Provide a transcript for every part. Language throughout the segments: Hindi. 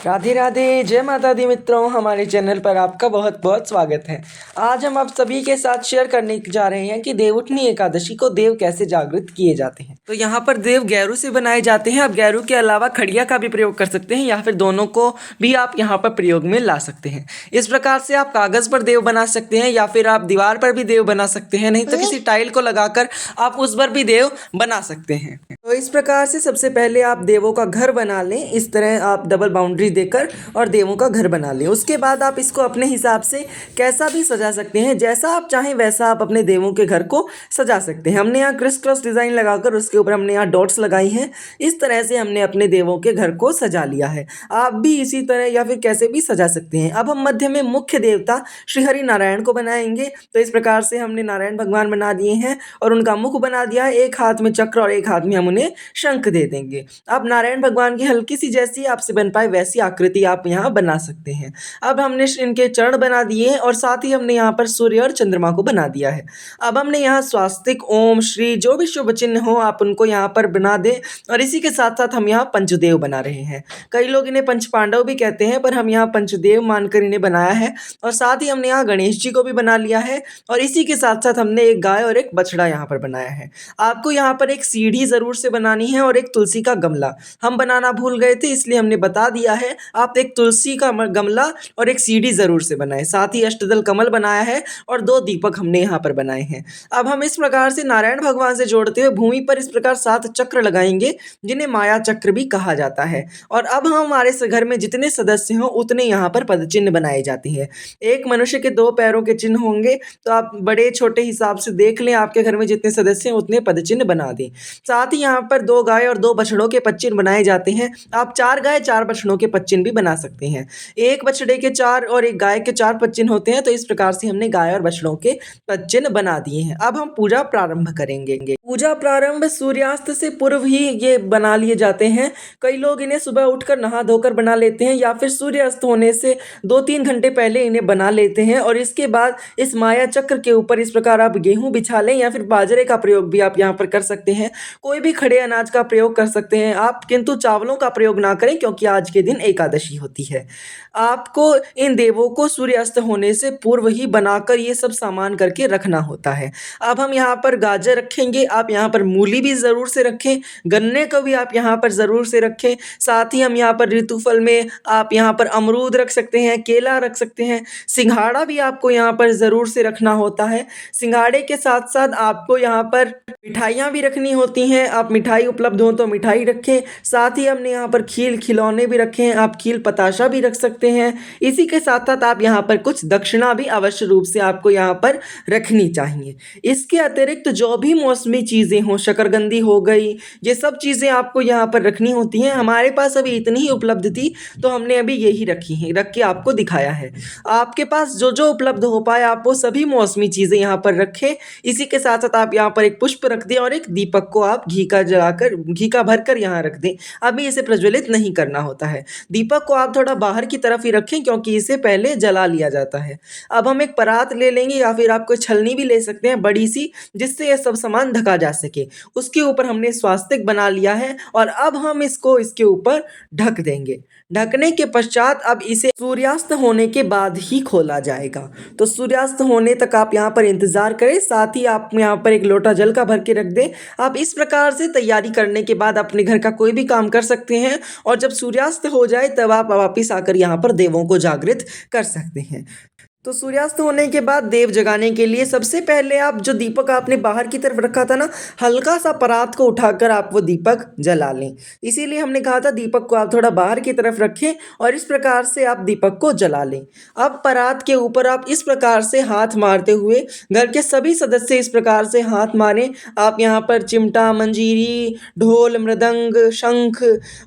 राधे राधे, जय माता दी मित्रों। हमारे चैनल पर आपका बहुत बहुत स्वागत है। आज हम आप सभी के साथ शेयर करने जा रहे हैं कि देवउठनी एकादशी को देव कैसे जागृत किए जाते हैं। तो यहाँ पर देव गैरू से बनाए जाते हैं। आप गैरू के अलावा खड़िया का भी प्रयोग कर सकते हैं या फिर दोनों को भी आप यहाँ पर प्रयोग में ला सकते हैं। इस प्रकार से आप कागज पर देव बना सकते हैं या फिर आप दीवार पर भी देव बना सकते हैं, नहीं तो किसी टाइल को लगाकर आप उस पर भी देव बना सकते हैं। तो इस प्रकार से सबसे पहले आप देवों का घर बना लें। इस तरह आप डबल बाउंड्री देकर और देवों का घर बना लें। उसके बाद आप इसको अपने हिसाब से कैसा भी सजा सकते हैं, जैसा आप चाहें वैसा आप अपने देवों के घर को सजा सकते हैं। हमने यहाँ क्रिस क्रॉस डिज़ाइन लगाकर उसके ऊपर हमने यहाँ डॉट्स लगाई हैं। इस तरह से हमने अपने देवों के घर को सजा लिया है। आप भी इसी तरह या फिर कैसे भी सजा सकते हैं। अब हम मध्य में मुख्य देवता श्री हरि नारायण को बनाएंगे। तो इस प्रकार से हमने नारायण भगवान बना दिए हैं और उनका मुख बना दिया है। एक हाथ में चक्र और एक हाथ में हम उन्हें शंख दे देंगे। अब नारायण भगवान की हल्की सी जैसी आपसे बन पाए वैसी आकृति आप यहाँ बना सकते हैं। अब हमने इनके चरण बना दिए हैं और साथ ही हमने यहाँ पर सूर्य और चंद्रमा को बना दिया है। अब हमने यहाँ स्वास्तिक, ओम, श्री, जो भी शुभ चिन्ह हो आप उनको यहाँ पर बना दें। और इसी के साथ साथ हम यहाँ पंचदेव बना रहे हैं। कई लोग इन्हें पंच पांडव भी कहते हैं, पर हम यहाँ पंचदेव मानकर इन्हें बनाया है। और साथ ही हमने यहाँ गणेश जी को भी बना लिया है और इसी के साथ साथ हमने एक गाय और एक बछड़ा यहाँ पर बनाया है। आपको यहाँ पर एक सीढ़ी ज़रूर से बनानी है और एक तुलसी का गमला हम बनाना भूल गए थे, इसलिए हमने बता दिया है। आप एक तुलसी का गमला और एक सीढ़ी ज़रूर से बनाएं। साथ ही अष्टदल कमल बनाया है और 2 दीपक हमने यहाँ पर बनाए हैं। अब हम इस प्रकार से नारायण भगवान से जोड़ते हुए भूमि पर इस प्रकार 7 चक्र लगाएंगे, जिन्हें माया चक्र भी कहा जाता है। और अब हम हमारे घर में जितने सदस्य हों उतने यहाँ पर पद चिन्ह बनाए जाते हैं। एक मनुष्य के 2 पैरों के चिन्ह होंगे, तो आप बड़े छोटे हिसाब से देख लें, आपके घर में जितने सदस्य हैं उतने पद चिन्ह बना दें। साथ ही यहाँ पर 2 गाय और 2 बछड़ों के पद चिन्ह बनाए जाते हैं। आप 4 गाय 4 बछड़ों के पद चिन्ह भी बना सकते हैं। एक बछड़े के 4 और एक गाय के 4 पद चिन्ह होते हैं। तो इस प्रकार से हमने गाय और बछड़ों के पद चिन्ह बना दिए हैं। अब हम पूजा प्रारंभ करेंगे। पूजा प्रारंभ सूर्यास्त से पूर्व ही ये बना लिए जाते हैं। कई लोग इन्हें सुबह उठकर नहा धोकर बना लेते हैं या फिर सूर्यास्त होने से 2-3 घंटे पहले इन्हें बना लेते हैं। और इसके बाद इस माया चक्र के ऊपर इस प्रकार आप गेहूं बिछा लें या फिर बाजरे का प्रयोग भी आप यहाँ पर कर सकते हैं। कोई भी खड़े अनाज का प्रयोग कर सकते हैं आप, किंतु चावलों का प्रयोग ना करें क्योंकि आज के दिन एकादशी होती है। आपको इन देवों को सूर्यास्त होने से पूर्व ही बनाकर ये सब सामान करके रखना होता है। अब हम यहाँ पर गाजर रखेंगे, आप यहाँ पर मूली भी ज़रूर से रखें, गन्ने को भी आप यहाँ पर ज़रूर से रखें। साथ ही हम यहाँ पर ऋतुफल में आप यहाँ पर अमरूद रख सकते हैं, केला रख सकते हैं। सिंघाड़ा भी आपको यहाँ पर ज़रूर से रखना होता है। सिंघाड़े के साथ साथ आपको यहाँ पर मिठाइयाँ भी रखनी होती हैं। आप मिठाई उपलब्ध हो तो मिठाई रखें। साथ ही हमने यहाँ पर खील खिलौने भी रखे हैं, आप खील पताशा भी रख सकते हैं। इसी के साथ साथ आप यहाँ पर कुछ दक्षिणा भी अवश्य रूप से आपको यहाँ पर रखनी चाहिए। इसके अतिरिक्त जो भी मौसमी चीज़ें हों, शकरकंदी हो गई, ये सब चीज़ें आपको यहाँ पर रखनी होती हैं। हमारे पास अभी इतनी ही उपलब्ध थी तो हमने अभी यही रखी हैं, रख के आपको दिखाया है। आपके पास जो जो उपलब्ध हो पाए आप वो सभी मौसमी चीज़ें यहाँ पर रखें। इसी के साथ साथ आप यहाँ पर एक पुष्प रख दें और एक दीपक को आप घी का जलाकर, घी का भरकर यहाँ रख दें। अभी इसे प्रज्वलित नहीं करना होता है। दीपक को आप थोड़ा बाहर की तरफ ही रखें क्योंकि इसे पहले जला लिया जाता है। अब हम एक परात ले लेंगे या फिर आप कोई छलनी भी ले सकते हैं बड़ी सी, जिससे यह सब सामान ढका जा सके। उसके ऊपर हमने स्वास्तिक बना लिया है और अब हम इसको इसके ऊपर ढक देंगे। ढकने के पश्चात अब इसे सूर्यास्त होने के बाद ही खोला जाएगा। तो सूर्यास्त होने तक आप यहाँ पर इंतज़ार करें। साथ ही आप यहाँ पर एक लोटा जल का भर के रख दें। आप इस प्रकार से तैयारी करने के बाद अपने घर का कोई भी काम कर सकते हैं और जब सूर्यास्त हो जाए तब आप वापिस आकर यहाँ पर देवों को जागृत कर सकते हैं। तो सूर्यास्त होने के बाद देव जगाने के लिए सबसे पहले आप जो दीपक आपने बाहर की तरफ रखा था ना, हल्का सा परात को उठाकर आप वो दीपक जला लें। इसीलिए हमने कहा था दीपक को आप थोड़ा बाहर की तरफ रखें और इस प्रकार से आप दीपक को जला लें। अब परात के ऊपर आप इस प्रकार से हाथ मारते हुए घर के सभी सदस्य इस प्रकार से हाथ मारें। आप यहाँ पर चिमटा, मंजीरी, ढोल, मृदंग, शंख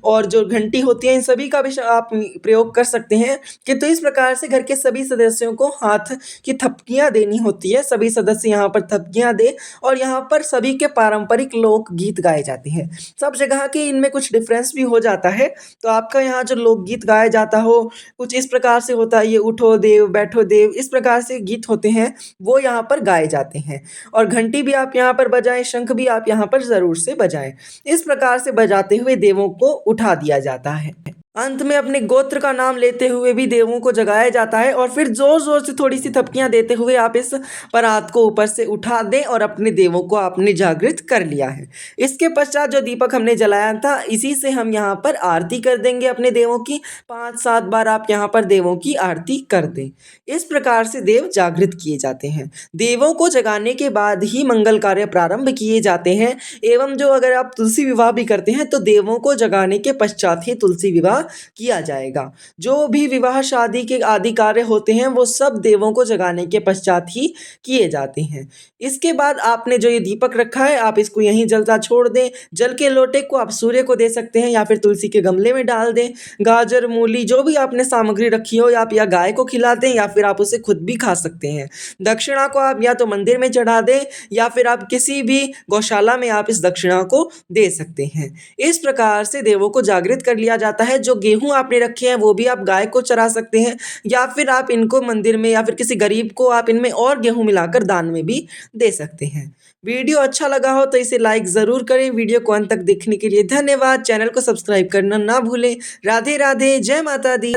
और जो घंटी होती है इन सभी का भी आप प्रयोग कर सकते हैं। कि तो इस प्रकार से घर के सभी सदस्यों को हाथ की थपकियां देनी होती है। सभी सदस्य यहाँ पर थपकियां दे और यहाँ पर सभी के पारंपरिक लोकगीत गाए जाते हैं। सब जगह के इनमें कुछ डिफरेंस भी हो जाता है। तो आपका यहाँ जो लोकगीत गाया जाता हो कुछ इस प्रकार से होता है, ये उठो देव बैठो देव, इस प्रकार से गीत होते हैं वो यहाँ पर गाए जाते हैं। और घंटी भी आप यहाँ पर बजाएं, शंख भी आप यहाँ पर ज़रूर से बजाएं। इस प्रकार से बजाते हुए देवों को उठा दिया जाता है। अंत में अपने गोत्र का नाम लेते हुए भी देवों को जगाया जाता है और फिर जोर जोर से थोड़ी सी थपकियां देते हुए आप इस परात को ऊपर से उठा दें और अपने देवों को आपने जागृत कर लिया है। इसके पश्चात जो दीपक हमने जलाया था इसी से हम यहाँ पर आरती कर देंगे अपने देवों की। 5-7 बार आप यहाँ पर देवों की आरती कर दें। इस प्रकार से देव जागृत किए जाते हैं। देवों को जगाने के बाद ही मंगल कार्य प्रारंभ किए जाते हैं। एवं जो अगर आप तुलसी विवाह भी करते हैं तो देवों को जगाने के पश्चात ही तुलसी विवाह किया जाएगा। जो भी विवाह शादी के आदि कार्य होते हैं वो सब देवों को जगाने के पश्चात ही किए जाते हैं। इसके बाद आपने जो ये दीपक रखा है आप इसको यहीं जलता छोड़ दें। जल के लोटे को आप सूर्य को दे सकते हैं या फिर तुलसी के गमले में डाल दें। गाजर मूली जो भी आपने सामग्री रखी हो आप या गाय को खिला दें या फिर आप उसे खुद भी खा सकते हैं। दक्षिणा को आप या तो मंदिर में चढ़ा दें या फिर आप किसी भी गौशाला में आप इस दक्षिणा को दे सकते हैं। इस प्रकार से देवों को जागृत कर लिया जाता है। जो गेहूं आपने रखे हैं वो भी आप गाय को चरा सकते हैं या फिर आप इनको मंदिर में या फिर किसी गरीब को आप इनमें और गेहूं मिलाकर दान में भी दे सकते हैं। वीडियो अच्छा लगा हो तो इसे लाइक ज़रूर करें। वीडियो को अंत तक देखने के लिए धन्यवाद। चैनल को सब्सक्राइब करना ना भूलें। राधे राधे, जय माता दी।